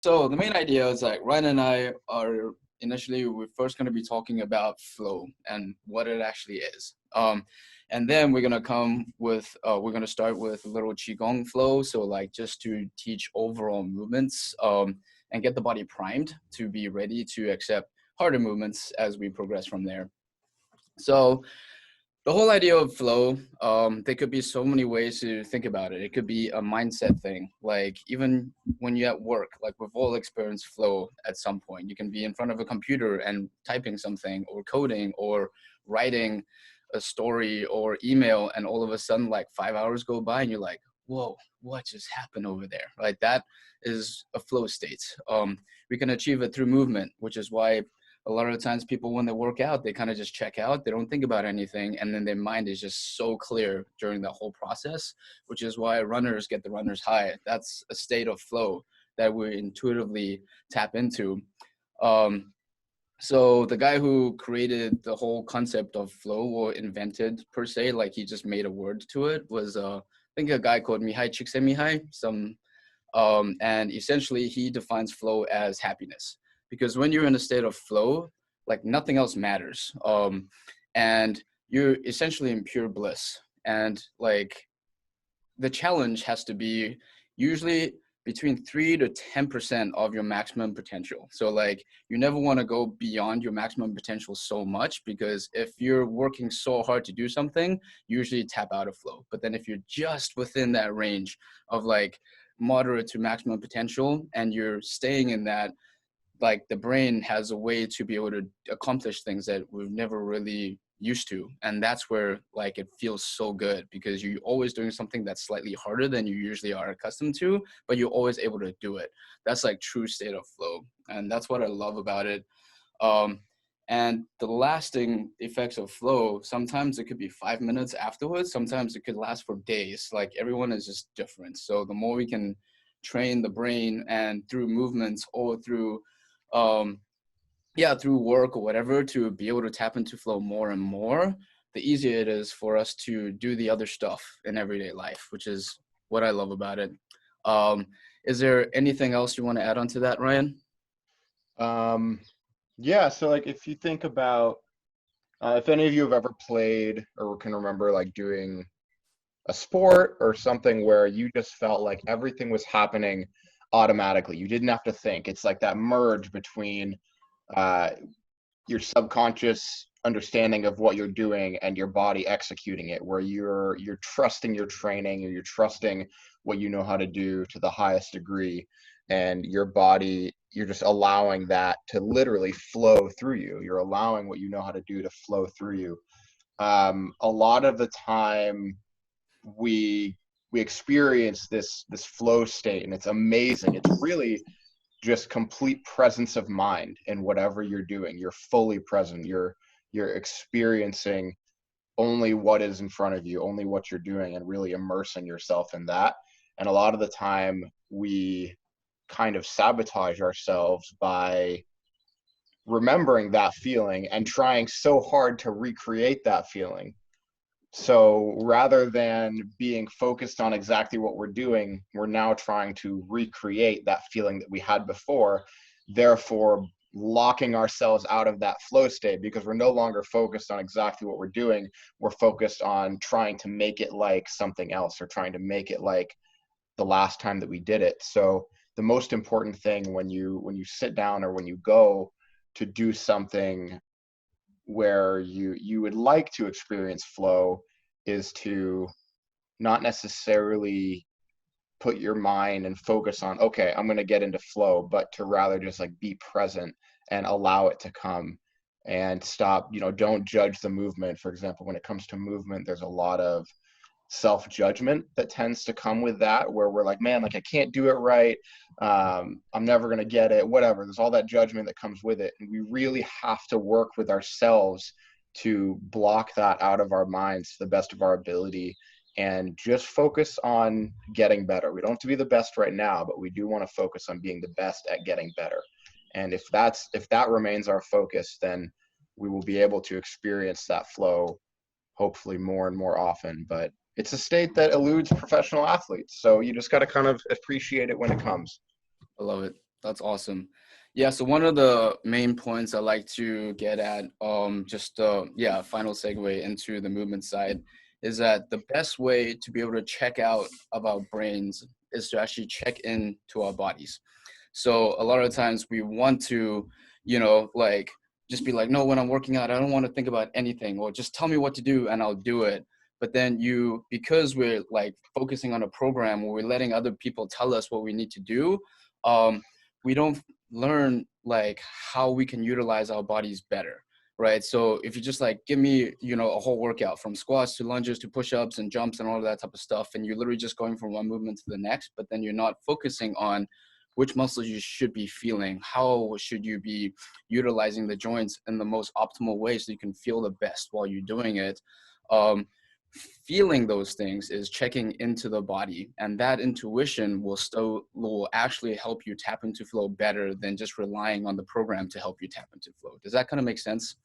So the main idea is like Ryan and I are initially we're first going to be talking about flow and what it actually is. And then we're gonna come with we're gonna start with a little qigong flow. So like just to teach overall movements and get the body primed to be ready to accept harder movements as we progress from there. So the whole idea of flow, there could be so many ways to think about it. It could be a mindset thing. Like even when you're at work, like we've all experienced flow at some point. You can be in front of a computer and typing something or coding or writing a story or email, and all of a sudden like 5 hours go by and you're like, whoa, what just happened over there? Like that is a flow state. We can achieve it through movement, which is why a lot of the times people when they work out they kind of just check out, they don't think about anything, and then their mind is just so clear during that whole process, which is why runners get the runner's high. That's a state of flow that we intuitively tap into. Um, so the guy who created the whole concept of flow or invented per se, like he just made a word to it, was I think a guy called Mihai Csikszentmihalyi, and essentially he defines flow as happiness, because when you're in a state of flow, like nothing else matters, and you're essentially in pure bliss. And like the challenge has to be usually between 3 to 10% of your maximum potential. So like you never want to go beyond your maximum potential so much, because if you're working so hard to do something, you usually tap out of flow. But then if you're just within that range of like moderate to maximum potential and you're staying in that, like the brain has a way to be able to accomplish things that we've never really used to. And that's where like it feels so good, because you're always doing something that's slightly harder than you usually are accustomed to, but you're always able to do it. That's like true state of flow, and that's what I love about it. Um, and the lasting effects of flow, sometimes it could be 5 minutes afterwards, sometimes it could last for days. Like everyone is just different. So the more we can train the brain and through movements or through um, yeah, through work or whatever, to be able to tap into flow more and more, the easier it is for us to do the other stuff in everyday life, which is what I love about it. Um, is there anything else you want to add on to that, Ryan? Um, yeah, so like if you think about if any of you have ever played or can remember like doing a sport or something where you just felt like everything was happening automatically. You didn't have to think. It's like that merge between uh, your subconscious understanding of what you're doing and your body executing it, where you're trusting your training or you're trusting what you know how to do to the highest degree, and your body, you're just allowing that to literally flow through you. You're allowing what you know how to do to flow through you. A lot of the time we we experience this flow state, and it's amazing. It's really just complete presence of mind in whatever you're doing. You're fully present. You're experiencing only what is in front of you, only what you're doing, and really immersing yourself in that. And a lot of the time we kind of sabotage ourselves by remembering that feeling and trying so hard to recreate that feeling. So rather than being focused on exactly what we're doing, we're now trying to recreate that feeling that we had before, therefore locking ourselves out of that flow state, because we're no longer focused on exactly what we're doing. We're focused on trying to make it like something else, or trying to make it like the last time that we did it. So the most important thing when you sit down or when you go to do something where you would like to experience flow is to not necessarily put your mind and focus on, okay, I'm going to get into flow, but to rather just like be present and allow it to come, and stop, don't judge the movement. For example, when it comes to movement, there's a lot of self-judgment that tends to come with that, where we're like, man, like I can't do it right, I'm never going to get it, whatever. There's all that judgment that comes with it, and we really have to work with ourselves to block that out of our minds to the best of our ability, and just focus on getting better. We don't have to be the best right now, but we do want to focus on being the best at getting better. And if that remains our focus, then we will be able to experience that flow hopefully more and more often. But it's a state that eludes professional athletes, so you just got to kind of appreciate it when it comes. I love it. That's awesome. Yeah, so one of the main points I like to get at, yeah, final segue into the movement side, is that the best way to be able to check out of our brains is to actually check in to our bodies. So a lot of times we want to, like just be like, no, when I'm working out, I don't want to think about anything, or just tell me what to do and I'll do it. But then because we're like focusing on a program where we're letting other people tell us what we need to do, um, we don't learn like how we can utilize our bodies better. Right. So if you just like give me, a whole workout from squats to lunges to push-ups and jumps and all of that type of stuff, and you're literally just going from one movement to the next, but then you're not focusing on which muscles you should be feeling, how should you be utilizing the joints in the most optimal way so you can feel the best while you're doing it. Um, Feeling those things is checking into the body, and that intuition will actually help you tap into flow better than just relying on the program to help you tap into flow. Does that kind of make sense?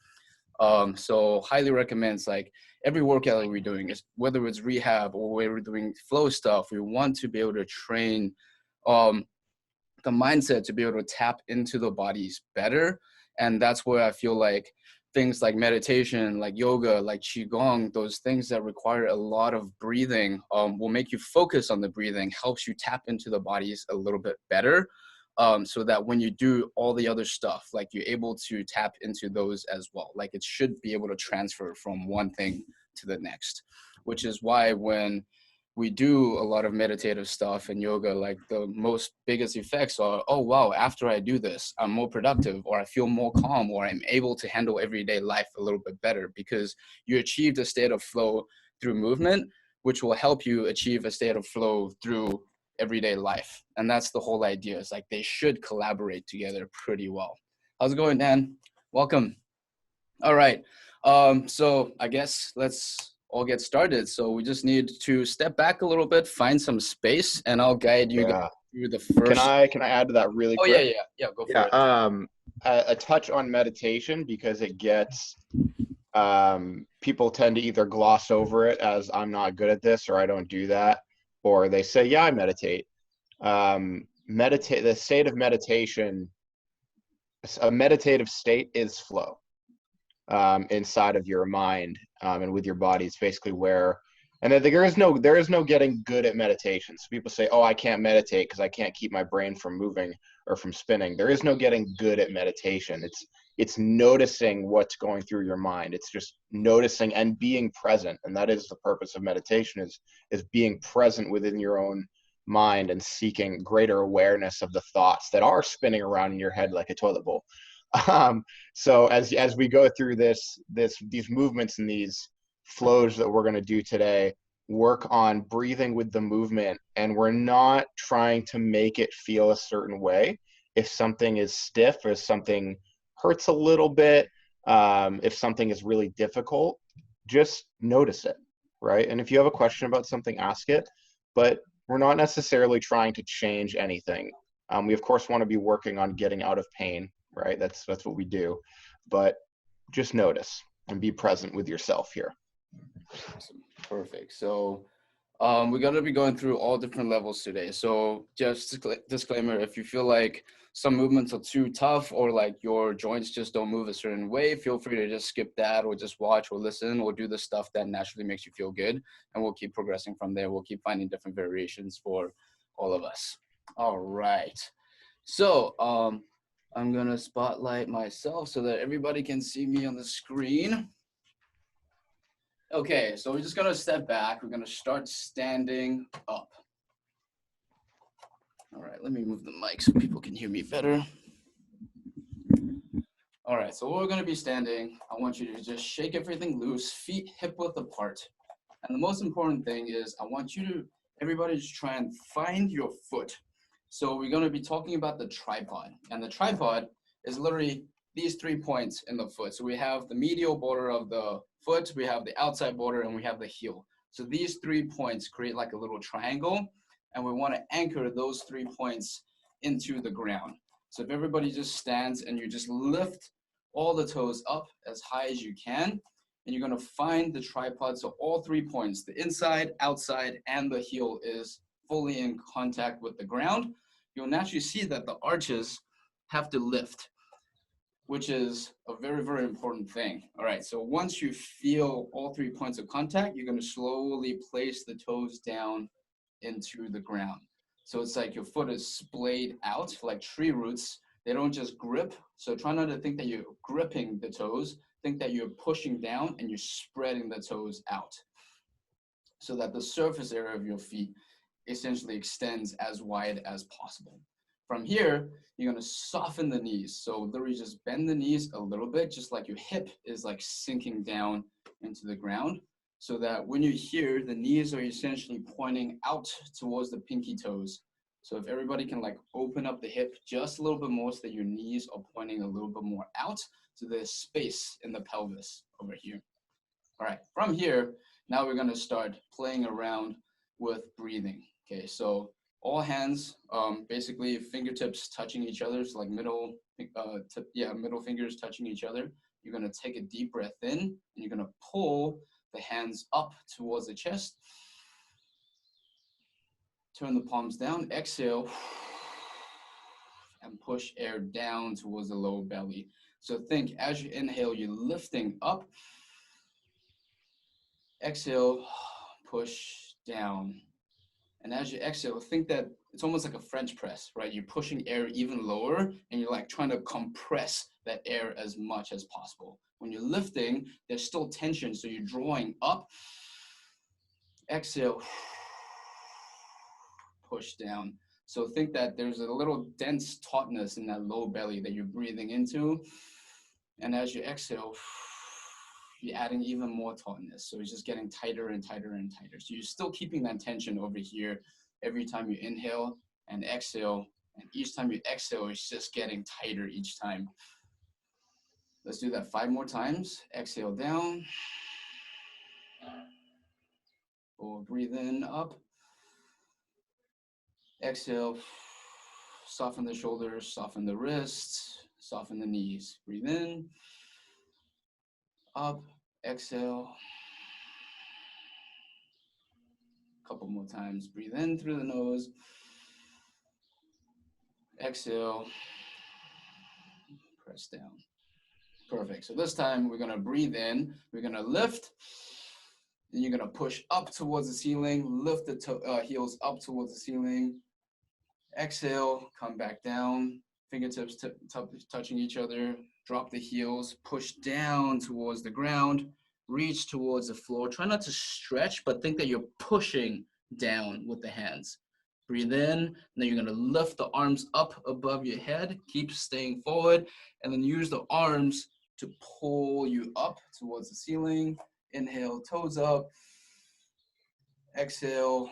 So highly recommends like every workout that we're doing, is whether it's rehab or whether we're doing flow stuff, we want to be able to train the mindset to be able to tap into the bodies better. And that's where I feel like things like meditation, like yoga, like qigong, those things that require a lot of breathing, will make you focus on the breathing, helps you tap into the bodies a little bit better. So that when you do all the other stuff, like you're able to tap into those as well. Like it should be able to transfer from one thing to the next, which is why when we do a lot of meditative stuff and yoga, like the most biggest effects are, oh wow, after I do this, I'm more productive, or I feel more calm, or I'm able to handle everyday life a little bit better, because you achieved a state of flow through movement, which will help you achieve a state of flow through everyday life. And that's the whole idea. Is like they should collaborate together pretty well. How's it going, Dan? Welcome. All right. So I guess let's all get started. So we just need to step back a little bit, find some space, and I'll guide you guys Yeah. through the Can first. I add to that really Oh yeah, quick? yeah, yeah. Go Yeah. for it. A touch on meditation, because it gets people tend to either gloss over it as I'm not good at this or I don't do that, or they say, yeah, I meditate. Meditate, the state of meditation, a meditative state is flow inside of your mind and with your body. It's basically where, and then there is no getting good at meditation. So people say, oh, I can't meditate because I can't keep my brain from moving or from spinning. There is no getting good at meditation. It's noticing what's going through your mind. It's just noticing and being present. And that is the purpose of meditation, is being present within your own mind and seeking greater awareness of the thoughts that are spinning around in your head like a toilet bowl. So as we go through these movements and these flows that we're going to do today, work on breathing with the movement, and we're not trying to make it feel a certain way. If something is stiff, or if something hurts a little bit, if something is really difficult, just notice it, right? And if you have a question about something, ask it, but we're not necessarily trying to change anything. We of course want to be working on getting out of pain, right? That's what we do, but just notice and be present with yourself here. Awesome. Perfect. So we're going to be going through all different levels today. So just disclaimer, if you feel like some movements are too tough, or like your joints just don't move a certain way, feel free to just skip that, or just watch or listen, or do the stuff that naturally makes you feel good. And we'll keep progressing from there. We'll keep finding different variations for all of us. All right. So I'm going to spotlight myself so that everybody can see me on the screen. Okay, so we're just gonna step back. We're gonna start standing up. All right, let me move the mic so people can hear me better. All right, so we're gonna be standing. I want you to just shake everything loose, feet hip width apart. And the most important thing is I want everybody to try and find your foot. So we're gonna be talking about the tripod. And the tripod is literally these 3 points in the foot. So we have the medial border of the foot, we have the outside border, and we have the heel. So these 3 points create like a little triangle, and we want to anchor those 3 points into the ground. So if everybody just stands and you just lift all the toes up as high as you can, and you're going to find the tripod. So all 3 points, the inside, outside, and the heel, is fully in contact with the ground. you'll naturally see that the arches have to lift, which is a very, very important thing. All right, so once you feel all 3 points of contact, you're gonna slowly place the toes down into the ground. So it's like your foot is splayed out like tree roots. They don't just grip. So try not to think that you're gripping the toes. Think that you're pushing down and you're spreading the toes out so that the surface area of your feet essentially extends as wide as possible. From here, you're gonna soften the knees. So literally just bend the knees a little bit, just like your hip is like sinking down into the ground, so that when you're here, the knees are essentially pointing out towards the pinky toes. So if everybody can like open up the hip just a little bit more so that your knees are pointing a little bit more out, so there's space in the pelvis over here. All right, from here, now we're gonna start playing around with breathing. Okay, so all hands, basically fingertips touching each other, so like middle fingers touching each other. You're gonna take a deep breath in, and you're gonna pull the hands up towards the chest. Turn the palms down, exhale, and push air down towards the lower belly. So think, as you inhale, you're lifting up. Exhale, push down. And as you exhale, think that it's almost like a French press, right? You're pushing air even lower and you're like trying to compress that air as much as possible. When you're lifting, there's still tension, so you're drawing up. Exhale, push down. So think that there's a little dense tautness in that low belly that you're breathing into. And as you exhale, you're adding even more tautness. So it's just getting tighter and tighter and tighter. So you're still keeping that tension over here every time you inhale and exhale. And each time you exhale, it's just getting tighter each time. Let's do that 5 more times. Exhale down. Or breathe in, up. Exhale. Soften the shoulders, soften the wrists, soften the knees. Breathe in. Up. Exhale. Couple more times. Breathe in through the nose. Exhale. Press down. Perfect. So this time we're gonna breathe in. We're gonna lift. Then you're gonna push up towards the ceiling. Lift the heels up towards the ceiling. Exhale. Come back down. Fingertips touching each other. Drop the heels. Push down towards the ground. Reach towards the floor. Try not to stretch, but think that you're pushing down with the hands. Breathe in, and then you're gonna lift the arms up above your head. Keep staying forward, and then use the arms to pull you up towards the ceiling. Inhale, toes up. Exhale,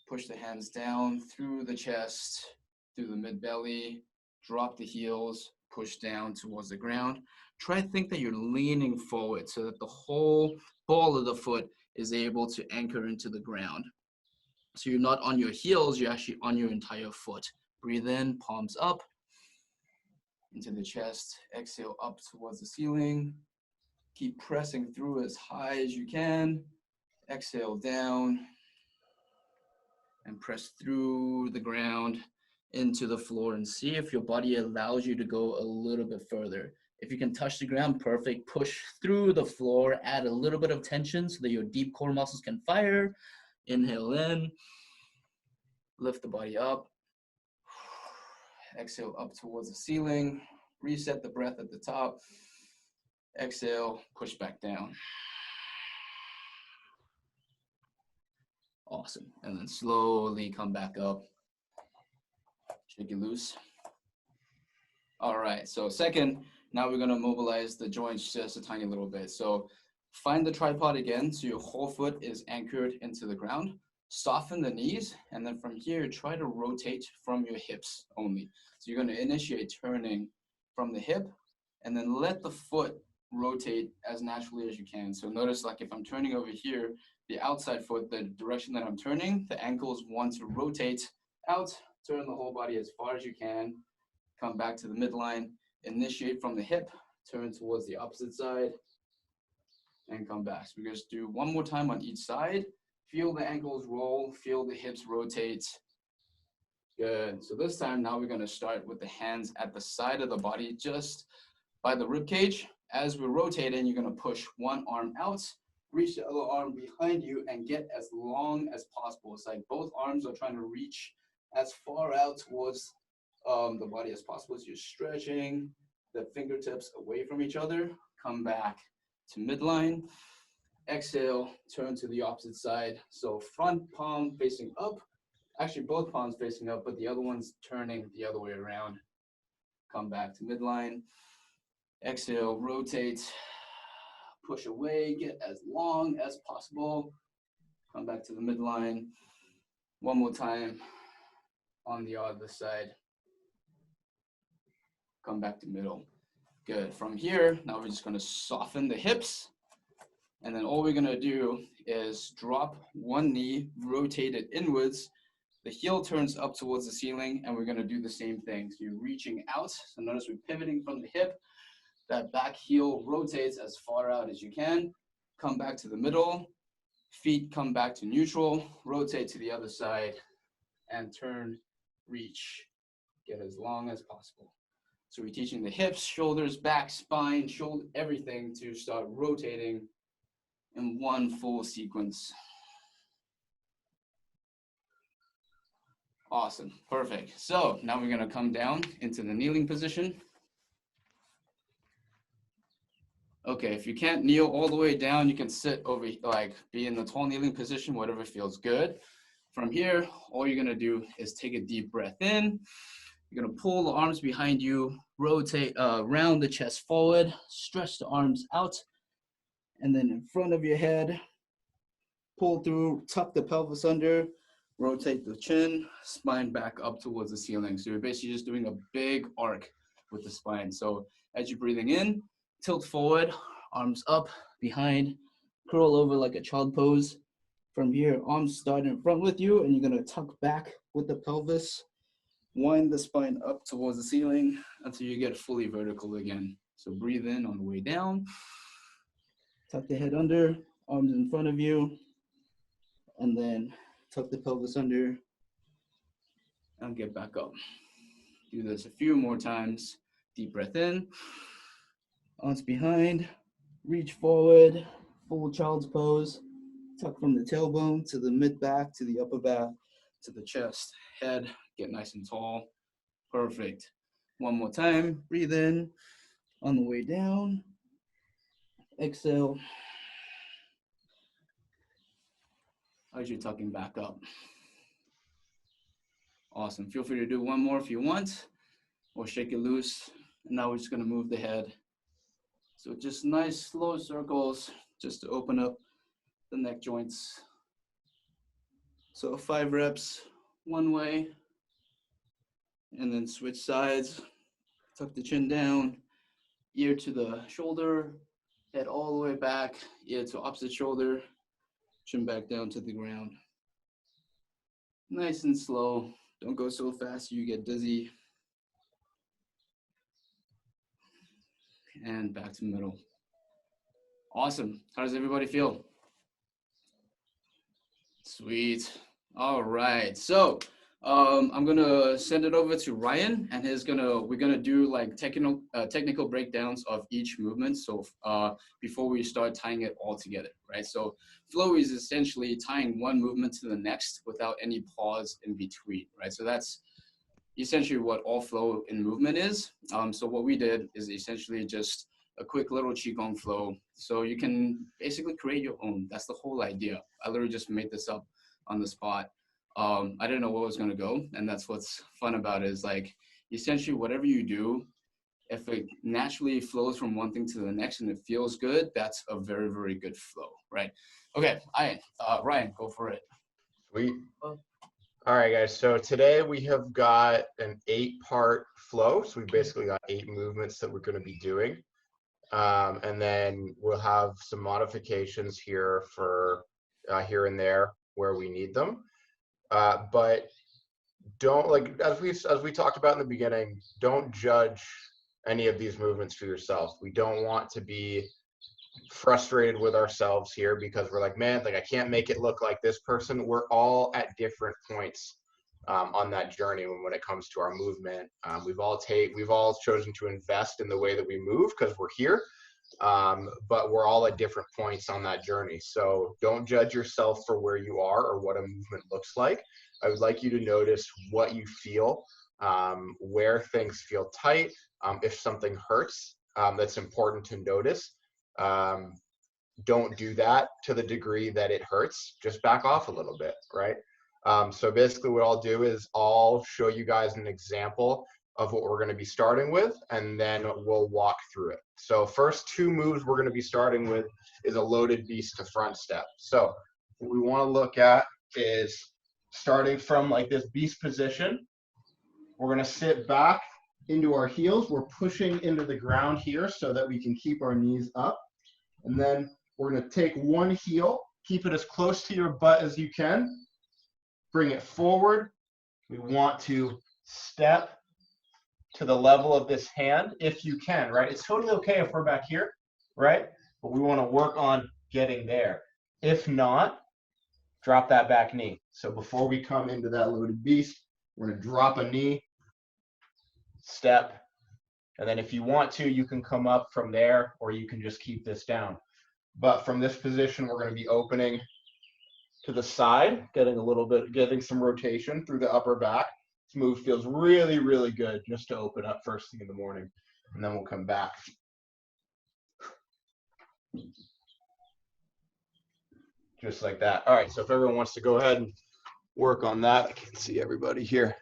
push the hands down through the chest, through the mid-belly. Drop the heels, push down towards the ground. Try to think that you're leaning forward so that the whole ball of the foot is able to anchor into the ground. So you're not on your heels, you're actually on your entire foot. Breathe in, palms up into the chest. Exhale up towards the ceiling. Keep pressing through as high as you can. Exhale down and press through the ground into the floor, and see if your body allows you to go a little bit further. If you can touch the ground, perfect. Push through the floor, add a little bit of tension so that your deep core muscles can fire. Inhale in, lift the body up. Exhale up towards the ceiling. Reset the breath at the top. Exhale, push back down. Awesome. And then slowly come back up. Shake it loose. All right, so second, now we're gonna mobilize the joints just a tiny little bit. So find the tripod again, so your whole foot is anchored into the ground. Soften the knees, and then from here, try to rotate from your hips only. So you're gonna initiate turning from the hip, and then let the foot rotate as naturally as you can. So notice, like if I'm turning over here, the outside foot, the direction that I'm turning, the ankles want to rotate out, turn the whole body as far as you can, come back to the midline, initiate from the hip, turn towards the opposite side, and come back. So we're gonna do one more time on each side. Feel the ankles roll, feel the hips rotate, Good. So this time now we're gonna start with the hands at the side of the body, just by the rib cage. As we're rotating, you're gonna push one arm out, reach the other arm behind you, and get as long as possible. It's like both arms are trying to reach as far out towards the body as possible. So you're stretching the fingertips away from each other. Come back to midline. Exhale, turn to the opposite side. So front palm facing up. Actually, both palms facing up, but the other one's turning the other way around. Come back to midline. Exhale, rotate, push away, get as long as possible. Come back to the midline. One more time on the other side. Come back to middle. Good. From here, now we're just gonna soften the hips. And then all we're gonna do is drop one knee, rotate it inwards. The heel turns up towards the ceiling, and we're gonna do the same thing. So you're reaching out. So notice we're pivoting from the hip. That back heel rotates as far out as you can. Come back to the middle. Feet come back to neutral. Rotate to the other side and turn, reach. Get as long as possible. So we're teaching the hips, shoulders, back, spine, shoulder, everything to start rotating in one full sequence. Awesome, perfect. So now we're gonna come down into the kneeling position. Okay, if you can't kneel all the way down, you can sit over, like be in the tall kneeling position, whatever feels good. From here, all you're gonna do is take a deep breath in. You're gonna pull the arms behind you, rotate, round the chest forward, stretch the arms out, and then in front of your head, pull through, tuck the pelvis under, rotate the chin, spine back up towards the ceiling. So you're basically just doing a big arc with the spine. So as you're breathing in, tilt forward, arms up, behind, curl over like a child pose. From here, arms start in front with you, and you're gonna tuck back with the pelvis, wind the spine up towards the ceiling until you get fully vertical again. So breathe in on the way down, tuck the head under, arms in front of you, and then tuck the pelvis under and get back up. Do this a few more times. Deep breath in, arms behind, reach forward, full child's pose. Tuck from the tailbone to the mid back, to the upper back, to the chest, head, get nice and tall. Perfect. One more time, breathe in on the way down. Exhale. As you're tucking back up. Awesome. Feel free to do one more if you want, or shake it loose. And now we're just gonna move the head. So just nice slow circles, just to open up the neck joints. So 5 reps one way, and then switch sides. Tuck the chin down, ear to the shoulder, head all the way back, ear to opposite shoulder, chin back down to the ground. Nice and slow. Don't go so fast you get dizzy. And back to middle. Awesome. How does everybody feel? Sweet. All right. So I'm gonna send it over to Ryan, and we're gonna do like technical breakdowns of each movement. So before we start tying it all together, right? So flow is essentially tying one movement to the next without any pause in between, right? So that's essentially what all flow in movement is. So what we did is essentially just a quick little Qigong flow. So you can basically create your own. That's the whole idea. I literally just made this up on the spot. I didn't know what was gonna go, and that's what's fun about it, is like essentially whatever you do, if it naturally flows from one thing to the next and it feels good, that's a very, very good flow, right? Okay, Ryan, go for it. Sweet. All right, guys. So today we have got an 8-part flow. So we basically got 8 movements that we're going to be doing. And then we'll have some modifications here for here and there where we need them. But don't, like, as we talked about in the beginning, don't judge any of these movements for yourself. We don't want to be frustrated with ourselves here because we're like, man, like I can't make it look like this person. We're all at different points on that journey when it comes to our movement. We've all chosen to invest in the way that we move because we're here, but we're all at different points on that journey. So don't judge yourself for where you are or what a movement looks like. I would like you to notice what you feel, where things feel tight, if something hurts. That's important to notice. Don't do that to the degree that it hurts. Just back off a little bit, right? So basically what I'll do is I'll show you guys an example of what we're going to be starting with, and then we'll walk through it. So first two moves we're going to be starting with is a loaded beast to front step. So what we want to look at is starting from like this beast position. We're going to sit back into our heels. We're pushing into the ground here so that we can keep our knees up. And then we're going to take one heel, keep it as close to your butt as you can. Bring it forward. We want to step to the level of this hand if you can, right? It's totally okay if we're back here, right? But we want to work on getting there. If not, drop that back knee. So before we come into that loaded beast, we're going to drop a knee, step, and then if you want to, you can come up from there, or you can just keep this down. But from this position, we're going to be opening to the side, getting some rotation through the upper back. This move feels really, really good just to open up first thing in the morning, and then we'll come back. Just like that. All right, so if everyone wants to go ahead and work on that, I can see everybody here.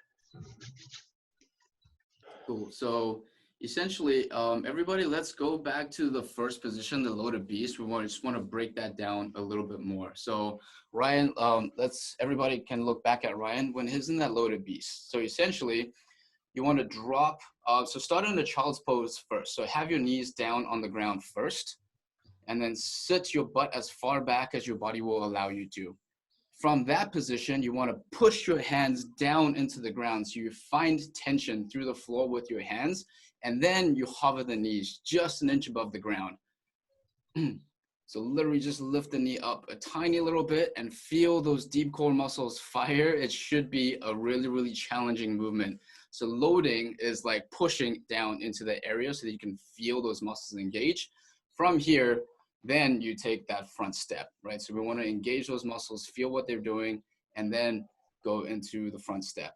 Cool. So essentially, everybody, let's go back to the first position, the loaded beast. We just want to break that down a little bit more. So Ryan, everybody can look back at Ryan when he's in that loaded beast. So essentially, you want to drop. So start in the child's pose first. So have your knees down on the ground first, and then sit your butt as far back as your body will allow you to. From that position, you want to push your hands down into the ground so you find tension through the floor with your hands, and then you hover the knees just an inch above the ground. So literally just lift the knee up a tiny little bit and feel those deep core muscles fire. It should be a really, really challenging movement. So loading is like pushing down into the area so that you can feel those muscles engage. From here, then you take that front step, right? So we want to engage those muscles, feel what they're doing, and then go into the front step.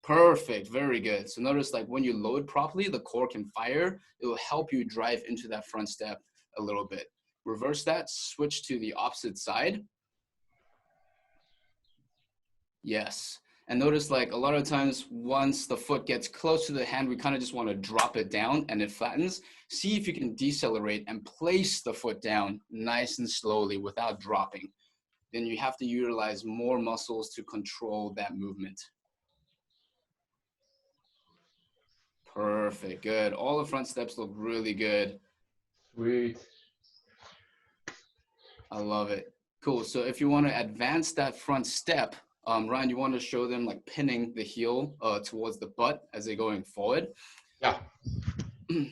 Perfect, very good. So notice like when you load properly, the core can fire. It will help you drive into that front step a little bit. Reverse that, switch to the opposite side. Yes. And notice like a lot of times once the foot gets close to the hand, we kind of just want to drop it down and it flattens. See if you can decelerate and place the foot down nice and slowly without dropping. Then you have to utilize more muscles to control that movement. Perfect, good. All the front steps look really good. Sweet. I love it. Cool. So if you want to advance that front step, Ryan, you want to show them like pinning the heel towards the butt as they're going forward. Yeah.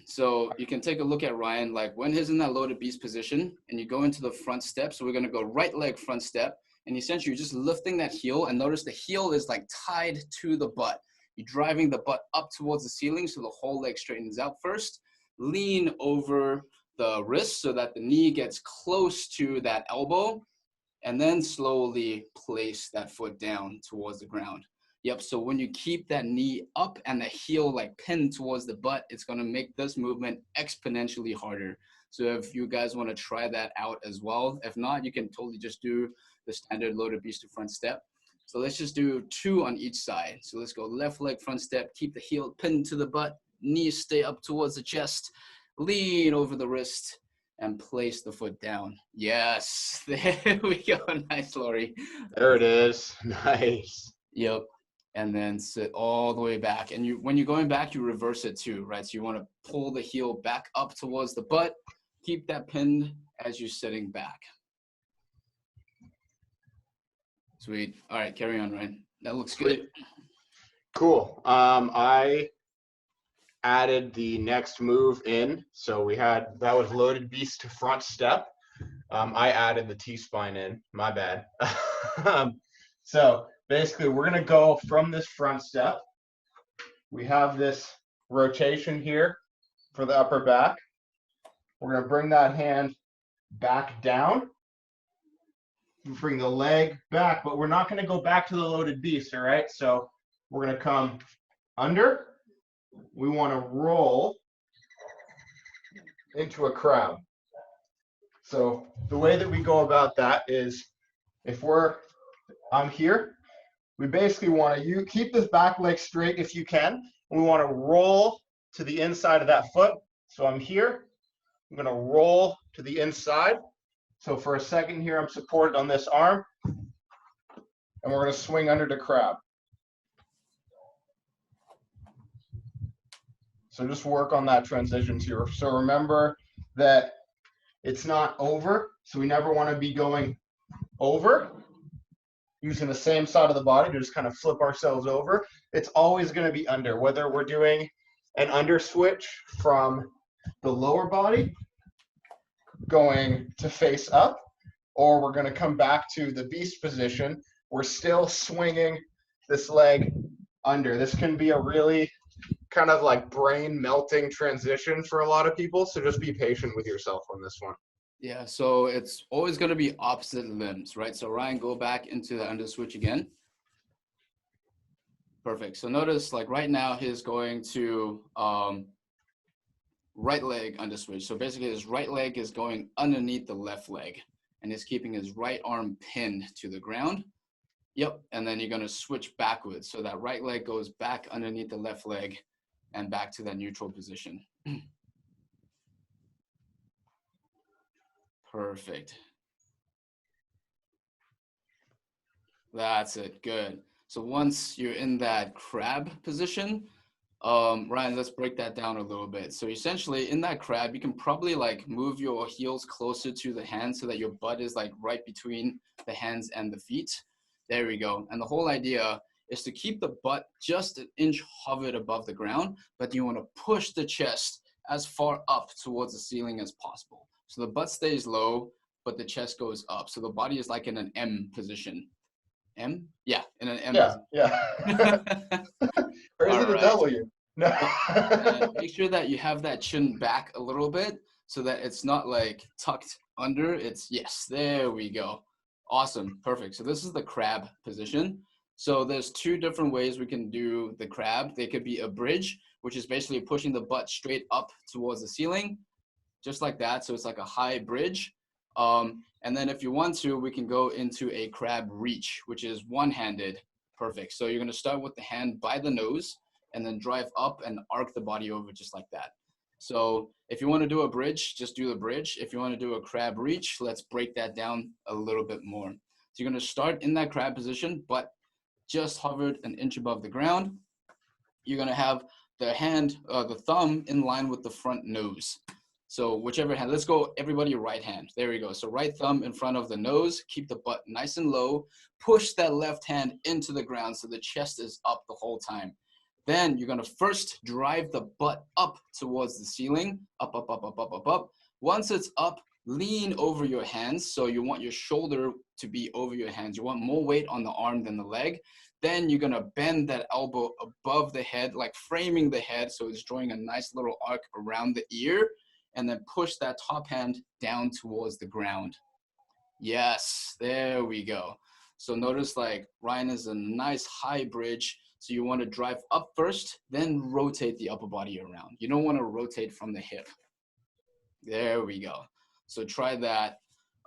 So you can take a look at Ryan, like when he's in that loaded beast position and you go into the front step. So we're going to go right leg front step. And essentially you're just lifting that heel, and notice the heel is like tied to the butt. You're driving the butt up towards the ceiling so the whole leg straightens out first. Lean over the wrist so that the knee gets close to that elbow, and then slowly place that foot down towards the ground. Yep, so when you keep that knee up and the heel like pinned towards the butt, it's gonna make this movement exponentially harder. So if you guys wanna try that out as well, if not, you can totally just do the standard loaded beast to front step. So let's just do 2 on each side. So let's go left leg front step, keep the heel pinned to the butt, knees stay up towards the chest, lean over the wrist, and place the foot down. Yes, there we go. Nice, Lori. There it is. Nice. Yep. And then sit all the way back. And when you're going back, you reverse it too, right? So you want to pull the heel back up towards the butt. Keep that pinned as you're sitting back. Sweet. All right, carry on, Ryan. That looks good. Cool. I added the next move in. So that was loaded beast to front step. I added the T-spine in, my bad. So basically we're gonna go from this front step. We have this rotation here for the upper back. We're gonna bring that hand back down. Bring the leg back, but we're not gonna go back to the loaded beast, all right? So we're gonna come under. We wanna roll into a crab. So the way that we go about that is if I'm here, we basically want to keep this back leg straight if you can. And we want to roll to the inside of that foot. So I'm here. I'm going to roll to the inside. So for a second here, I'm supported on this arm. And we're going to swing under to crab. So just work on that transition here. So remember that it's not over. So we never want to be going over, using the same side of the body to just kind of flip ourselves over. It's always going to be under, whether we're doing an under switch from the lower body going to face up, or we're going to come back to the beast position. We're still swinging this leg under. This can be a really kind of like brain melting transition for a lot of people. So just be patient with yourself on this one. Yeah, so it's always going to be opposite limbs, right? So Ryan, go back into the under switch again. Perfect. So notice like right now he's going to right leg under switch. So basically his right leg is going underneath the left leg and he's keeping his right arm pinned to the ground. Yep, and then you're going to switch backwards. So that right leg goes back underneath the left leg and back to that neutral position. Perfect. That's it. Good. So once you're in that crab position, Ryan, let's break that down a little bit. So essentially in that crab, you can probably like move your heels closer to the hands so that your butt is like right between the hands and the feet. There we go. And the whole idea is to keep the butt just an inch hovered above the ground, but you want to push the chest as far up towards the ceiling as possible. So the butt stays low, but the chest goes up. So the body is like in an M position. M? Yeah, in an M Yeah, position. yeah. Or is it a W? No. Make sure that you have that chin back a little bit so that it's not like tucked under. It's, yes, there we go. Awesome, perfect. So this is the crab position. So there's two different ways we can do the crab. They could be a bridge, which is basically pushing the butt straight up towards the ceiling, just like that. So it's like a high bridge. And then if you want to, we can go into a crab reach, which is one-handed. Perfect. So you're going to start with the hand by the nose and then drive up and arc the body over just like that. So if you want to do a bridge, just do the bridge. If you want to do a crab reach, let's break that down a little bit more. So you're going to start in that crab position, but just hovered an inch above the ground. You're going to have the hand, the thumb in line with the front nose. So whichever hand, let's go everybody right hand. There we go. So right thumb in front of the nose, keep the butt nice and low, push that left hand into the ground so the chest is up the whole time. Then you're gonna first drive the butt up towards the ceiling, up, up, up, up, up, up, up. Once it's up, lean over your hands. So you want your shoulder to be over your hands. You want more weight on the arm than the leg. Then you're gonna bend that elbow above the head, like framing the head. So it's drawing a nice little arc around the ear. And then push that top hand down towards the ground. Yes, there we go. So notice like Ryan is a nice high bridge. So you want to drive up first, then rotate the upper body around. You don't want to rotate from the hip. There we go. So try that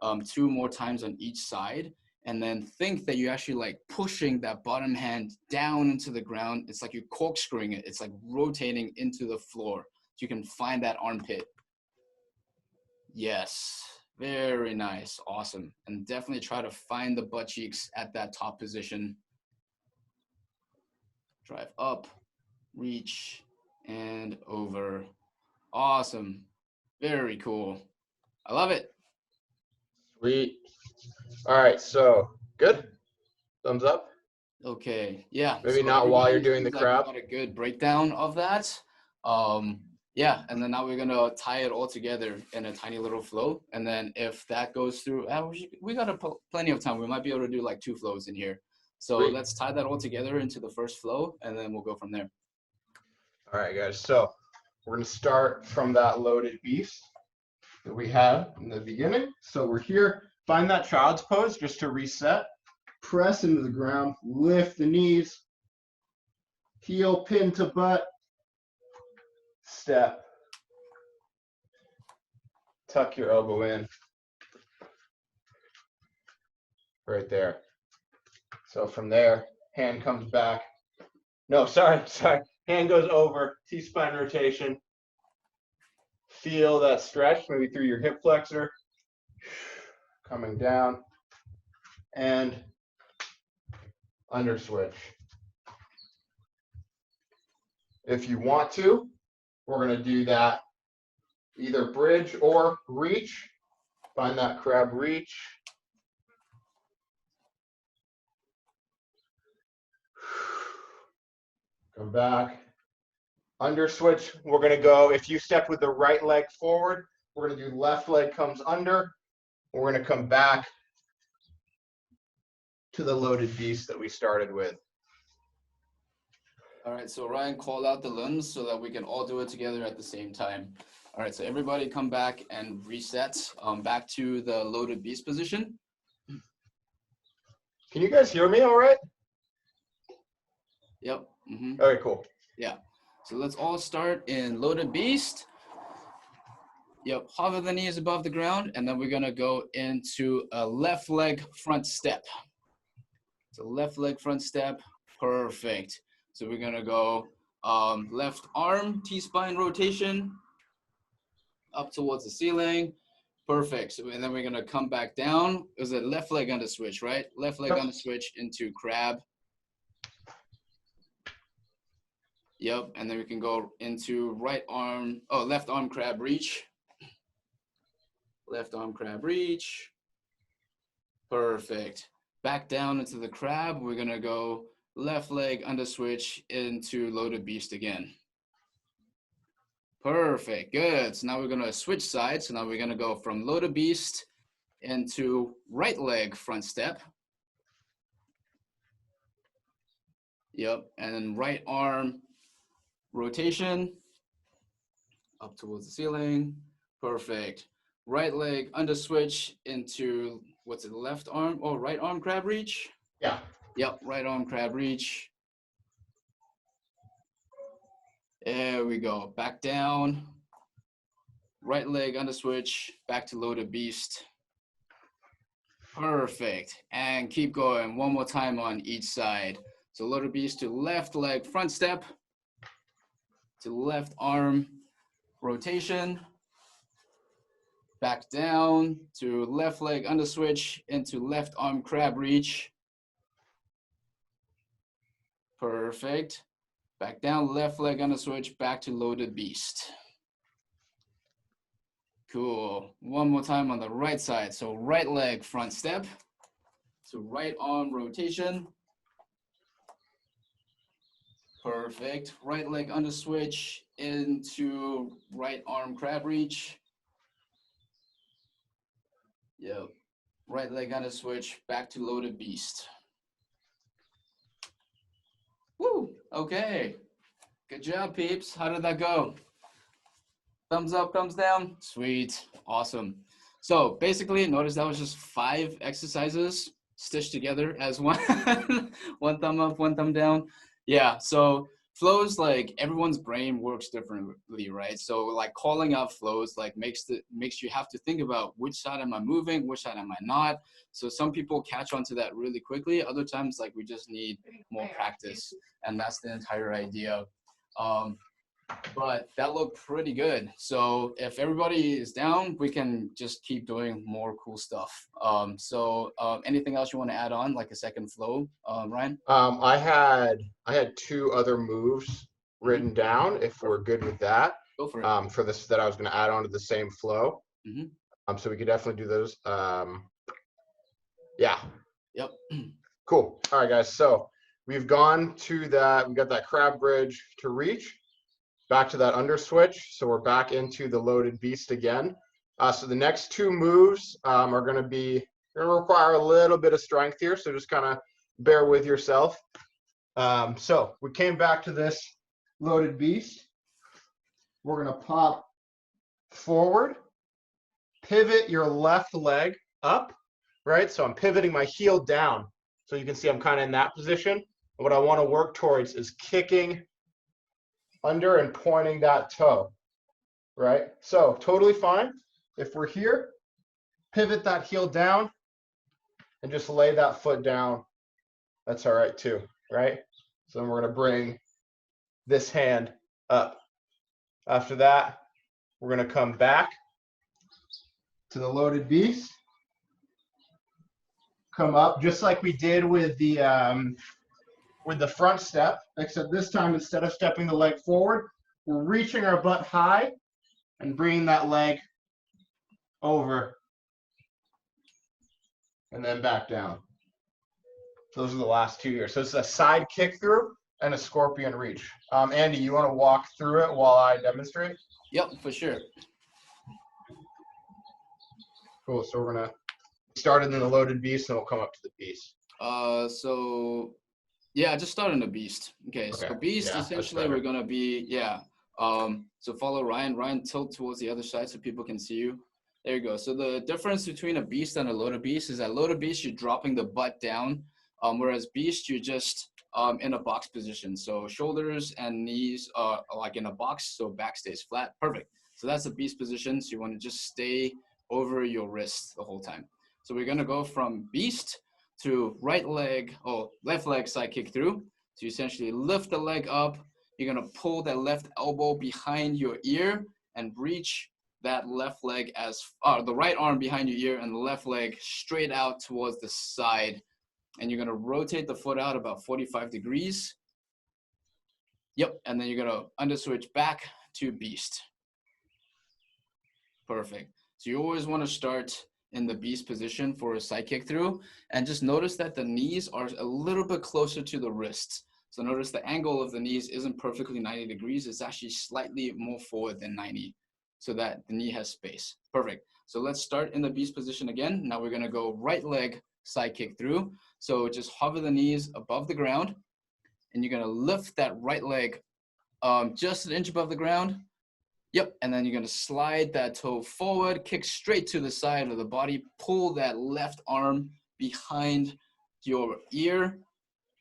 2 more times on each side. And then think that you're actually like pushing that bottom hand down into the ground. It's like you're corkscrewing it. It's like rotating into the floor. So you can find that armpit. Yes, very nice, awesome. And definitely try to find the butt cheeks at that top position. Drive up, reach, and over. Awesome, very cool. I love it. Sweet. All right, so good. Thumbs up. Okay, yeah. Maybe so not while you're everybody doing the seems like we crab. got a good breakdown of that. Yeah, and then now we're gonna tie it all together in a tiny little flow. And then if that goes through, we got plenty of time. We might be able to do like 2 flows in here. So Great. let's tie that all together into the first flow, and then we'll go from there. All right, guys. So we're going to start from that loaded beast that we had in the beginning. So we're here. Find that child's pose just to reset. Press into the ground. Lift the knees. Heel pin to butt. Step. Tuck your elbow in. Right there. So from there, hand comes back. No, sorry. Hand goes over, T-spine rotation. Feel that stretch, maybe through your hip flexor. Coming down. And under switch. If you want to, we're going to do that either bridge or reach. Find that crab reach. Come back. Under switch, we're going to go, if you step with the right leg forward, we're going to do left leg comes under. We're going to come back to the loaded beast that we started with. All right, so Ryan called out the limbs so that we can all do it together at the same time. All right, so everybody come back and reset back to the loaded beast position. Can you guys hear me all right? Yep. Mm-hmm. Okay, cool. Yeah. So let's all start in loaded beast. Yep, hover the knees above the ground, and then we're gonna go into a left leg front step. So left leg front step, perfect. So we're gonna go left arm, T-spine rotation, up towards the ceiling, perfect. So, and then we're gonna come back down. It was a left leg under switch, right? Left leg under switch into crab. Yep, and then we can go into right arm, left arm crab reach. Left arm crab reach. Perfect. Back down into the crab. We're gonna go left leg under switch into loaded beast again. Perfect, good. So now we're gonna switch sides. So now we're gonna go from loaded beast into right leg front step. Yep, and then right arm rotation up towards the ceiling. Perfect. Right leg under switch into, what's it, left arm? Oh, right arm crab reach? Yeah. Yep, right arm crab reach. There we go. Back down. Right leg under switch, back to loaded beast. Perfect. And keep going. One more time on each side. So loaded beast to left leg front step, to left arm rotation, back down to left leg under switch into left arm crab reach. Perfect. Back down, left leg under switch, back to loaded beast. Cool. One more time on the right side. So right leg front step to right arm rotation. Perfect. Right leg under switch into right arm crab reach. Yep. Right leg under switch, back to loaded beast. Woo, okay. Good job, peeps. How did that go? Thumbs up, thumbs down? Sweet, awesome. So basically, notice that was just 5 exercises stitched together as one, one thumb up, one thumb down. Yeah, so flows, like everyone's brain works differently, right? So like calling out flows like makes you have to think about which side am I moving, which side am I not. So some people catch on to that really quickly. Other times, like we just need more practice, and that's the entire idea. But that looked pretty good. So if everybody is down, we can just keep doing more cool stuff. Anything else you want to add on, like a second flow, Ryan? I had 2 other moves written down, if we're good with that. Go for it. For this, that I was going to add on to the same flow. Mm-hmm. So we could definitely do those. Yeah. Yep. Cool. All right, guys. So we've gone to that. We got that crab bridge to reach. Back to that under switch. So we're back into the loaded beast again. So the next 2 moves are going to require a little bit of strength here. So just kind of bear with yourself. So we came back to this loaded beast. We're gonna pop forward, pivot your left leg up, right? So I'm pivoting my heel down. So you can see I'm kind of in that position. And what I want to work towards is kicking under and pointing that toe, right? So totally fine. If we're here, pivot that heel down and just lay that foot down. That's all right too, right? So then we're going to bring this hand up. After that, we're going to come back to the loaded beast. Come up just like we did with the front step, except this time instead of stepping the leg forward, we're reaching our butt high and bringing that leg over and then back down. Those are the last two here. So it's a side kick through and a scorpion reach. Andy, you want to walk through it while I demonstrate? Yep, for sure. Cool. So we're going to start in the loaded beast and we'll come up to the beast. So yeah, just start in the beast. Okay, so beast, yeah, essentially we're gonna be, so follow Ryan. Ryan, tilt towards the other side so people can see you. There you go. So the difference between a beast and a loaded beast is that loaded beast, you're dropping the butt down, whereas beast, you're just in a box position. So shoulders and knees are like in a box, so back stays flat. Perfect. So that's the beast position. So you want to just stay over your wrist the whole time. So we're gonna go from beast to right leg, left leg side kick through. So you essentially lift the leg up. You're gonna pull that left elbow behind your ear and reach that left leg the right arm behind your ear and the left leg straight out towards the side. And you're gonna rotate the foot out about 45 degrees. Yep, and then you're gonna under switch back to beast. Perfect. So you always wanna start in the beast position for a side kick through, and just notice that the knees are a little bit closer to the wrists. So notice the angle of the knees isn't perfectly 90 degrees, it's actually slightly more forward than 90, so that the knee has space. Perfect. So let's start in the beast position again. Now we're gonna go right leg side kick through. So just hover the knees above the ground, and you're gonna lift that right leg just an inch above the ground. Yep, and then you're gonna slide that toe forward, kick straight to the side of the body, pull that left arm behind your ear,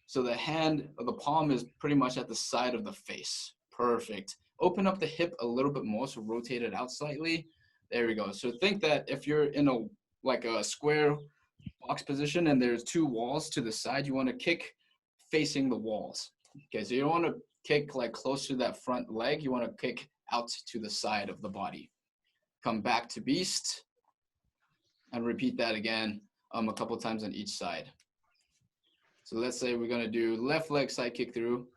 so the hand or the palm is pretty much at the side of the face. Perfect. Open up the hip a little bit more, so rotate it out slightly. There we go. So think that if you're in a square box position and there's two walls to the side, you wanna kick facing the walls. Okay, so you don't wanna kick like close to that front leg, you wanna kick out to the side of the body. Come back to beast and repeat that again a couple times on each side. So let's say we're gonna do left leg side kick through.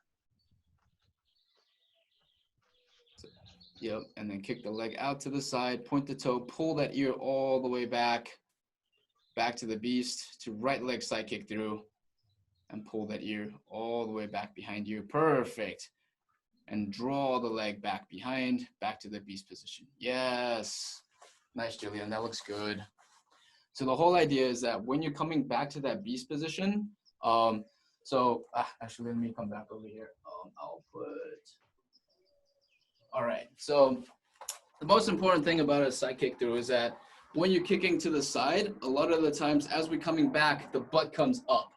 Yep, and then kick the leg out to the side, point the toe, pull that ear all the way back to the beast, to right leg side kick through, and pull that ear all the way back behind you. Perfect. And draw the leg back behind, back to the beast position. Yes. Nice, Julian. That looks good. So the whole idea is that when you're coming back to that beast position, actually, let me come back over here. All right. So the most important thing about a side kick through is that when you're kicking to the side, a lot of the times as we're coming back, the butt comes up.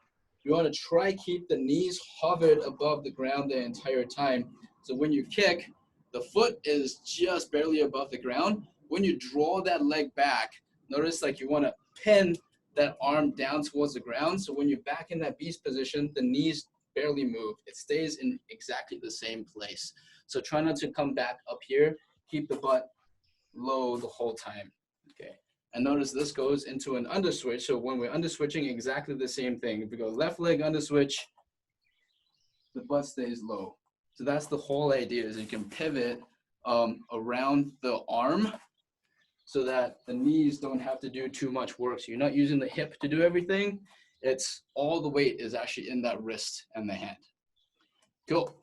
You want to try keep the knees hovered above the ground the entire time. So when you kick, the foot is just barely above the ground. When you draw that leg back, notice like you want to pin that arm down towards the ground. So when you're back in that beast position, the knees barely move. It stays in exactly the same place. So try not to come back up here. Keep the butt low the whole time. Okay. And notice this goes into an under switch. So when we're under switching, exactly the same thing. If we go left leg under switch, the butt stays low. So that's the whole idea, is you can pivot around the arm so that the knees don't have to do too much work. So you're not using the hip to do everything. It's all the weight is actually in that wrist and the hand. Cool.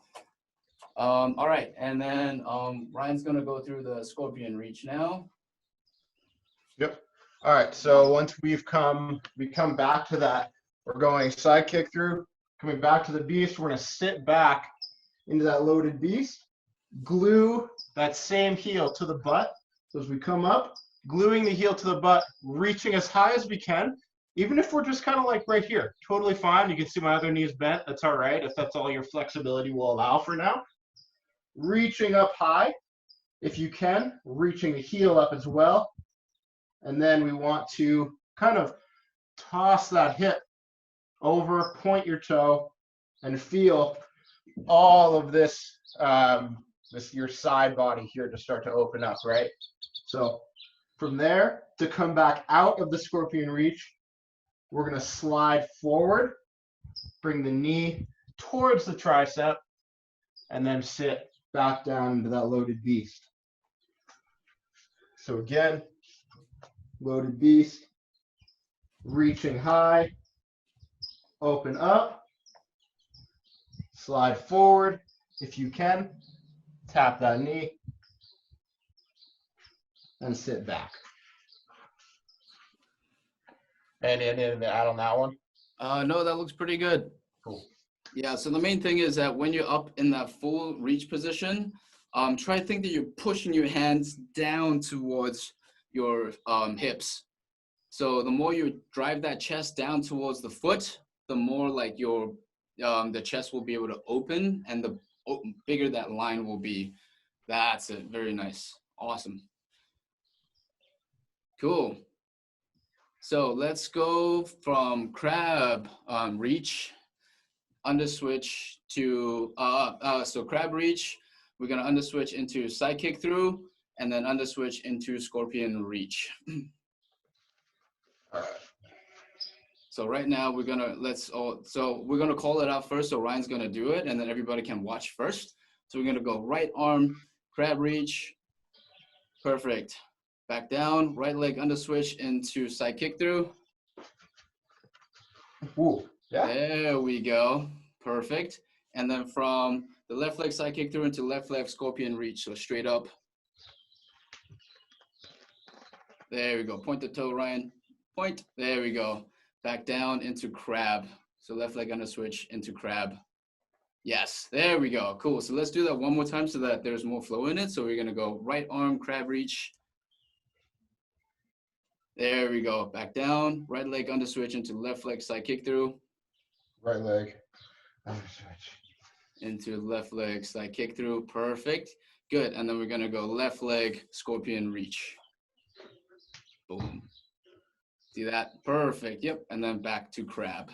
All right, and then Ryan's gonna go through the scorpion reach now. Yep. All right. So once we come back to that We're going side kick through, coming back to the beast. We're going to sit back into that loaded beast, glue that same heel to the butt. So as we come up, gluing the heel to the butt, reaching as high as we can, even if we're just kind of like right here, totally fine. You can see my other knee is bent. That's all right if that's all your flexibility will allow for now. Reaching up high, if you can, reaching the heel up as well. And then we want to kind of toss that hip over, point your toe, and feel all of this, your side body here to start to open up, right? So from there, to come back out of the scorpion reach, we're going to slide forward, bring the knee towards the tricep, and then sit back down into that loaded beast. So again, loaded beast, reaching high, open up, slide forward if you can, tap that knee, and sit back. Anything to add on that one? No, that looks pretty good. Cool. Yeah, so the main thing is that when you're up in that full reach position, try to think that you're pushing your hands down towards your hips. So the more you drive that chest down towards the foot, the more like your the chest will be able to open, and the bigger that line will be. That's it. Very nice. Awesome. Cool. So let's go from crab reach, under switch to, so crab reach, we're gonna under switch into side kick through, and then under switch into scorpion reach. All right. So right now we're gonna, so we're gonna call it out first, so Ryan's gonna do it, and then everybody can watch first. So we're gonna go right arm, crab reach, perfect. Back down, right leg under switch into side kick through. Ooh, yeah. There we go, perfect. And then from the left leg side kick through into left leg scorpion reach, so straight up. There we go, point the toe, Ryan, point, there we go. Back down into crab, so left leg under switch into crab. Yes, there we go, cool. So let's do that one more time so that there's more flow in it. So we're gonna go right arm, crab reach. There we go, back down, right leg under switch into left leg side kick through. Right leg under switch. Into left leg side kick through, perfect. Good, and then we're gonna go left leg scorpion reach. Boom. See that? Perfect, yep, and then back to crab.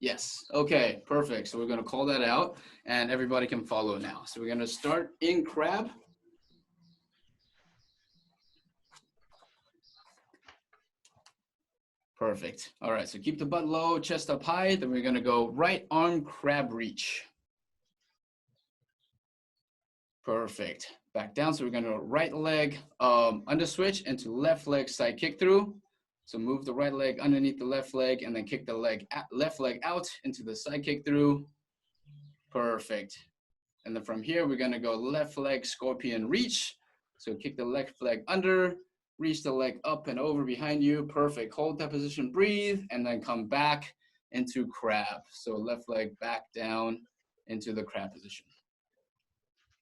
Yes, okay, perfect. So we're gonna call that out and everybody can follow now. So we're gonna start in crab. Perfect. All right, so keep the butt low, chest up high. Then we're gonna go right arm crab reach. Perfect. Back down, so we're gonna right leg under switch into left leg side kick through. So move the right leg underneath the left leg and then kick the left leg out into the side kick through. Perfect. And then from here, we're gonna go left leg scorpion reach. So kick the left leg under, reach the leg up and over behind you. Perfect. Hold that position, breathe, and then come back into crab. So left leg back down into the crab position.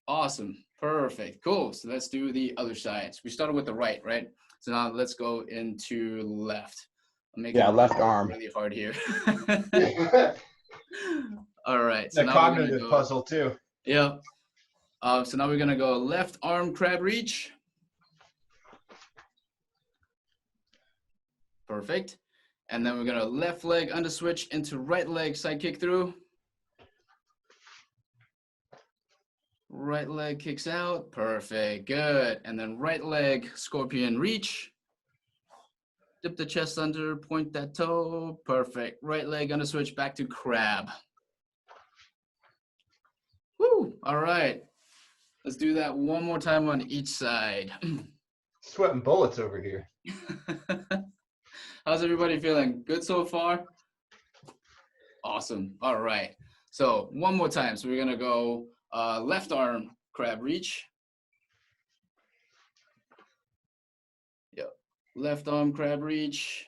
Awesome. Perfect. Cool. So let's do the other side. So we started with the right, right? So now let's go into left. I'm making left arm. really hard here. All right. So the cognitive puzzle too. Yeah. So now we're gonna go left arm crab reach. Perfect. And then we're gonna left leg under switch into right leg side kick through. Right leg kicks out. Perfect. Good. And then right leg scorpion reach. Dip the chest under, point that toe. Perfect. Right leg under switch back to crab. Woo. All right. Let's do that one more time on each side. Sweating bullets over here. How's everybody feeling? Good so far? Awesome. All right. So one more time. So we're going to go left arm crab reach. Yep. Left arm crab reach.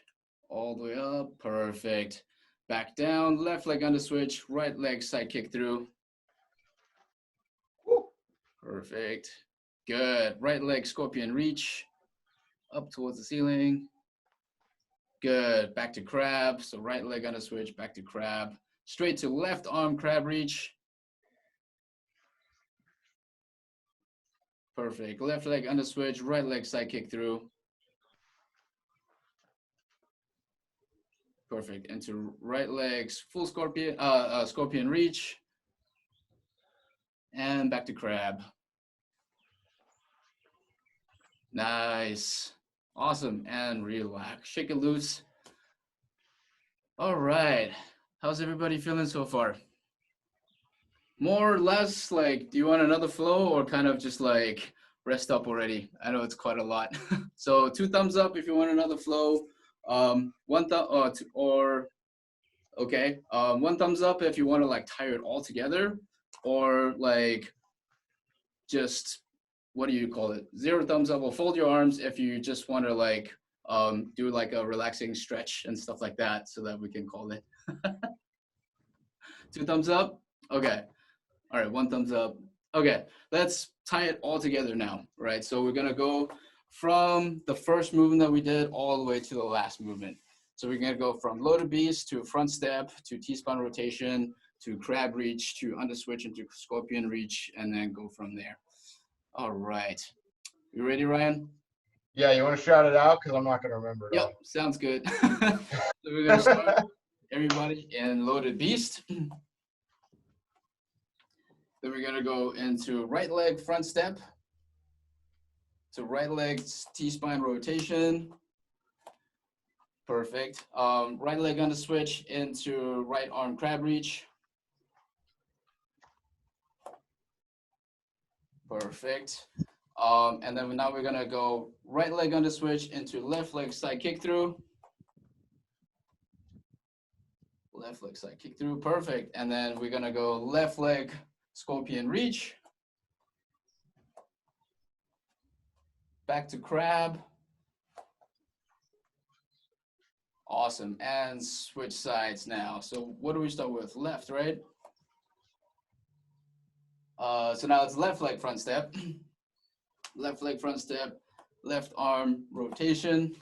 All the way up. Perfect. Back down. Left leg under switch. Right leg side kick through. Woo. Perfect. Good. Right leg scorpion reach. Up towards the ceiling. Good. Back to crab. So right leg under switch. Back to crab. Straight to left arm crab reach. Perfect. Left leg under switch. Right leg side kick through. Perfect. Into right legs, full scorpion, scorpion reach, and back to crab. Nice. Awesome. And relax. Shake it loose. All right. How's everybody feeling so far? More or less, like, do you want another flow or kind of just like rest up already? I know it's quite a lot. So 2 thumbs up if you want another flow. 1 thumb or okay. 1 thumbs up if you want to like tie it all together, or like just what do you call it? 0 thumbs up or fold your arms if you just want to like do like a relaxing stretch and stuff like that, so that we can call it. 2 thumbs up. Okay. All right. 1 thumbs up. Okay. Let's tie it all together now. Right. So we're gonna go from the first movement that we did all the way to the last movement. So we're gonna go from loaded beast to front step to T-spine rotation to crab reach to under switch into scorpion reach, and then go from there. All right. You ready, Ryan? Yeah, you want to shout it out because I'm not going to remember it Yep, all. sounds good. So we're gonna start everybody in loaded beast. Then we're gonna go into right leg front step to right leg T-spine rotation. Perfect. Right leg under switch into right arm crab reach. Perfect. And then now we're gonna go right leg under switch into left leg side kick through. Left leg side kick through. Perfect. And then we're gonna go left leg scorpion reach. Back to crab. Awesome. And switch sides now. So what do we start with? Left, right? So now it's left leg front step. Left leg front step, left arm rotation.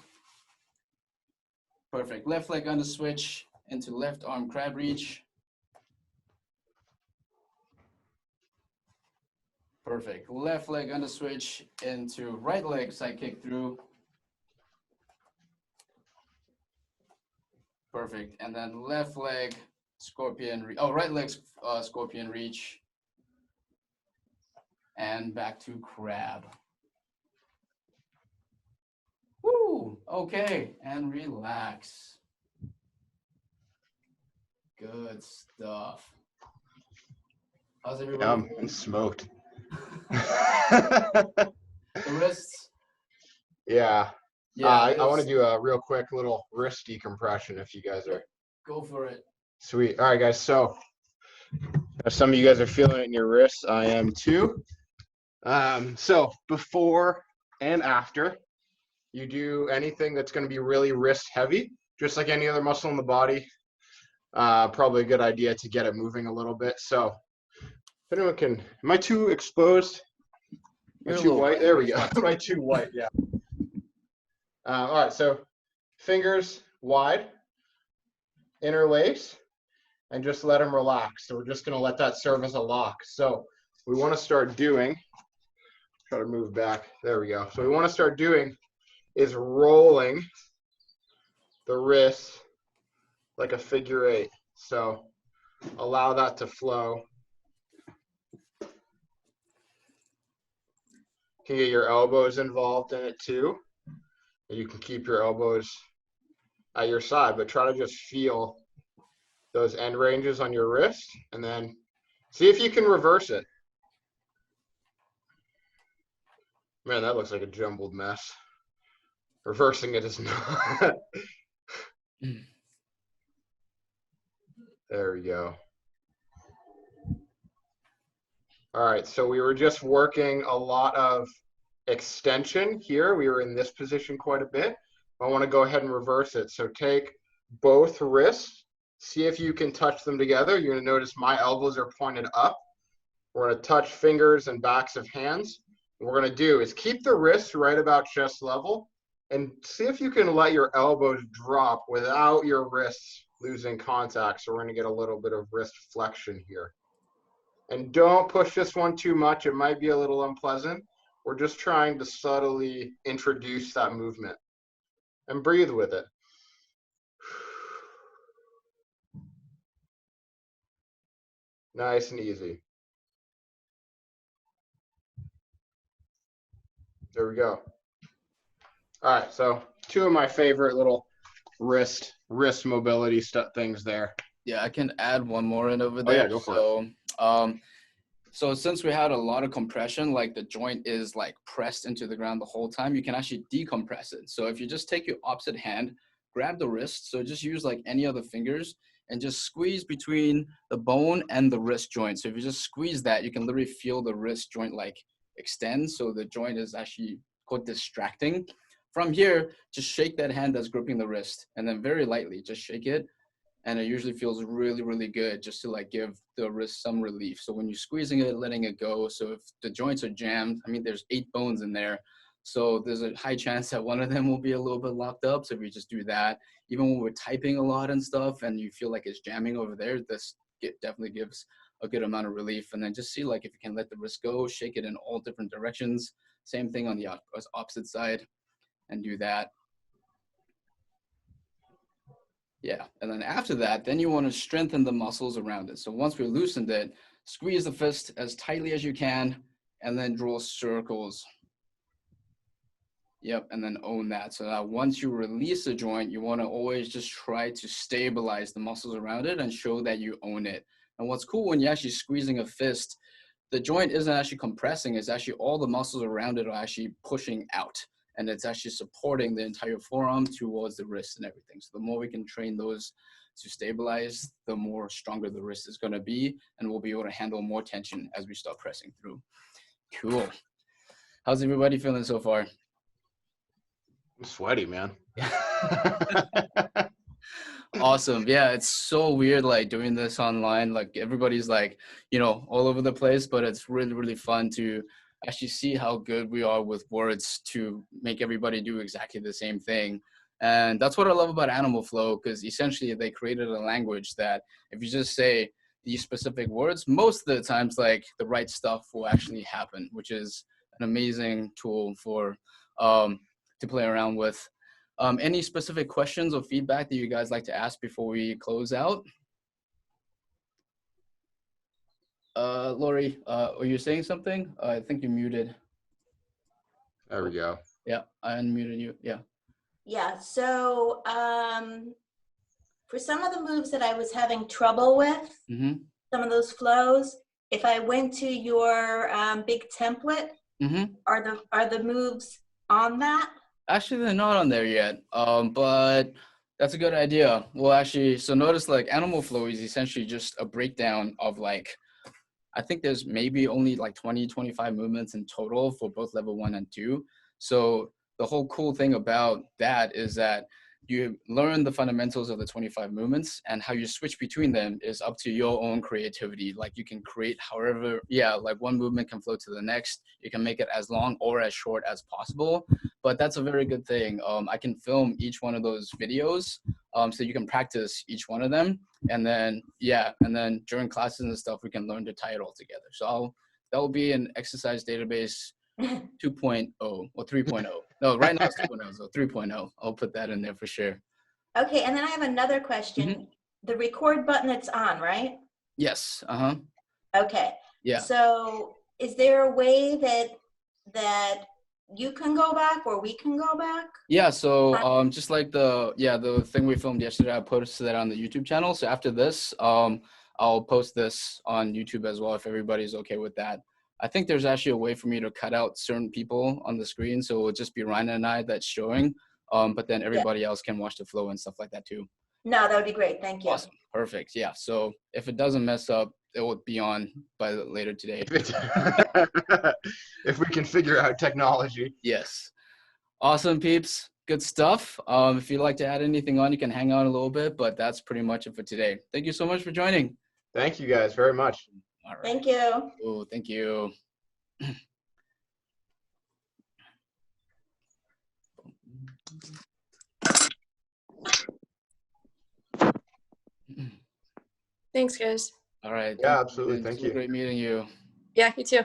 Perfect. Left leg under switch into left arm crab reach. Perfect. Left leg under switch into right leg side kick through. Perfect. And then left leg scorpion, right leg scorpion reach. And back to crab. Woo, okay, and relax. Good stuff. How's everybody? I'm smoked. The wrists? Yeah. Yeah, I want to do a real quick little wrist decompression if you guys are go for it. sweet. All right, guys. So if some of you guys are feeling it in your wrists, I am too. So before and after you do anything that's going to be really wrist heavy, just like any other muscle in the body, probably a good idea to get it moving a little bit. So if anyone can, am I too exposed? Am I too white? There we go. Am I too white? Yeah. All right, so fingers wide, interlace, and just let them relax. So we're just going to let that serve as a lock. So we want to start doing, try to move back. There we go. So we want to start doing is rolling the wrists like a figure 8. So allow that to flow. You can get your elbows involved in it too. You can keep your elbows at your side, but try to just feel those end ranges on your wrist and then see if you can reverse it. Man, that looks like a jumbled mess. Reversing it is not. There we go. All right, so we were just working a lot of extension here. We were in this position quite a bit. I want to go ahead and reverse it. So take both wrists, see if you can touch them together. You're going to notice my elbows are pointed up. We're going to touch fingers and backs of hands. What we're going to do is keep the wrists right about chest level and see if you can let your elbows drop without your wrists losing contact. So we're going to get a little bit of wrist flexion here. And don't push this one too much. It might be a little unpleasant. We're just trying to subtly introduce that movement. And breathe with it. Nice and easy. There we go. All right, so 2 of my favorite little wrist mobility things there. Yeah, I can add one more in over Oh there. yeah, go for it. So since we had a lot of compression, like the joint is like pressed into the ground the whole time, you can actually decompress it. So if you just take your opposite hand, grab the wrist, so just use like any other fingers and just squeeze between the bone and the wrist joint. So if you just squeeze that, you can literally feel the wrist joint like extend. So the joint is actually quite distracting. From here, just shake that hand that's gripping the wrist and then very lightly, just shake it. And it usually feels really, really good just to like give the wrist some relief. So when you're squeezing it, letting it go. So if the joints are jammed, I mean, there's 8 bones in there. So there's a high chance that one of them will be a little bit locked up. So if you just do that, even when we're typing a lot and stuff and you feel like it's jamming over there, this definitely gives a good amount of relief. And then just see like if you can let the wrist go, shake it in all different directions. Same thing on the opposite side and do that. Yeah, and then after that, then you want to strengthen the muscles around it. So once we loosened it, squeeze the fist as tightly as you can, and then draw circles. Yep, and then own that. So now once you release the joint, you want to always just try to stabilize the muscles around it and show that you own it. And what's cool when you're actually squeezing a fist, the joint isn't actually compressing, it's actually all the muscles around it are actually pushing out. And it's actually supporting the entire forearm towards the wrist and everything. So the more we can train those to stabilize, the more stronger the wrist is going to be, and we'll be able to handle more tension as we start pressing through. Cool. How's everybody feeling so far? I'm sweaty, man. Awesome. Yeah, it's so weird like doing this online. Like everybody's like, you know, all over the place, but it's really, really fun to actually see how good we are with words to make everybody do exactly the same thing. And that's what I love about Animal Flow, because essentially they created a language that if you just say these specific words, most of the times like the right stuff will actually happen, which is an amazing tool for to play around with. Any specific questions or feedback that you guys like to ask before we close out? Lori, are you saying something? I think you're muted. There we go. Yeah, I unmuted you. Yeah. Yeah, so for some of the moves that I was having trouble with, some of those flows, if I went to your big template, are the moves on that? Actually, they're not on there yet, but that's a good idea. Well, actually, so notice like Animal Flow is essentially just a breakdown of like, I think there's maybe only like 20, 25 movements in total for both level 1 and 2. So the whole cool thing about that is that you learn the fundamentals of the 25 movements, and how you switch between them is up to your own creativity. Like you can create however, like one movement can flow to the next. You can make it as long or as short as possible, but that's a very good thing. I can film each one of those videos so you can practice each one of them. And then, and then during classes and stuff, we can learn to tie it all together. So that will be an exercise database 2.0 or 3.0. No, right now it's 2.0, so 3.0. I'll put that in there for sure. Okay, and then I have another question. The record button it's on, right? Yes. Okay. Yeah. So is there a way that you can go back or we can go back? Yeah, so just like the thing we filmed yesterday, I posted that on the YouTube channel. So after this, I'll post this on YouTube as well if everybody's okay with that. I think there's actually a way for me to cut out certain people on the screen, so it'll just be Ryan and I that's showing, but then everybody else can watch the flow and stuff like that too. No, that would be great. Thank you. Awesome. Perfect. Yeah. So if it doesn't mess up, it will be on by later today. If we can figure out technology. Yes. Awesome, peeps. Good. good stuff. If you'd like to add anything on, you can hang on a little bit, but that's pretty much it for today. Thank you so much for joining. Thank you guys very much. All right. Thank you. Oh, thank you. Thanks, guys. All right. Yeah, absolutely. Thank you. Great meeting you. Yeah, you too.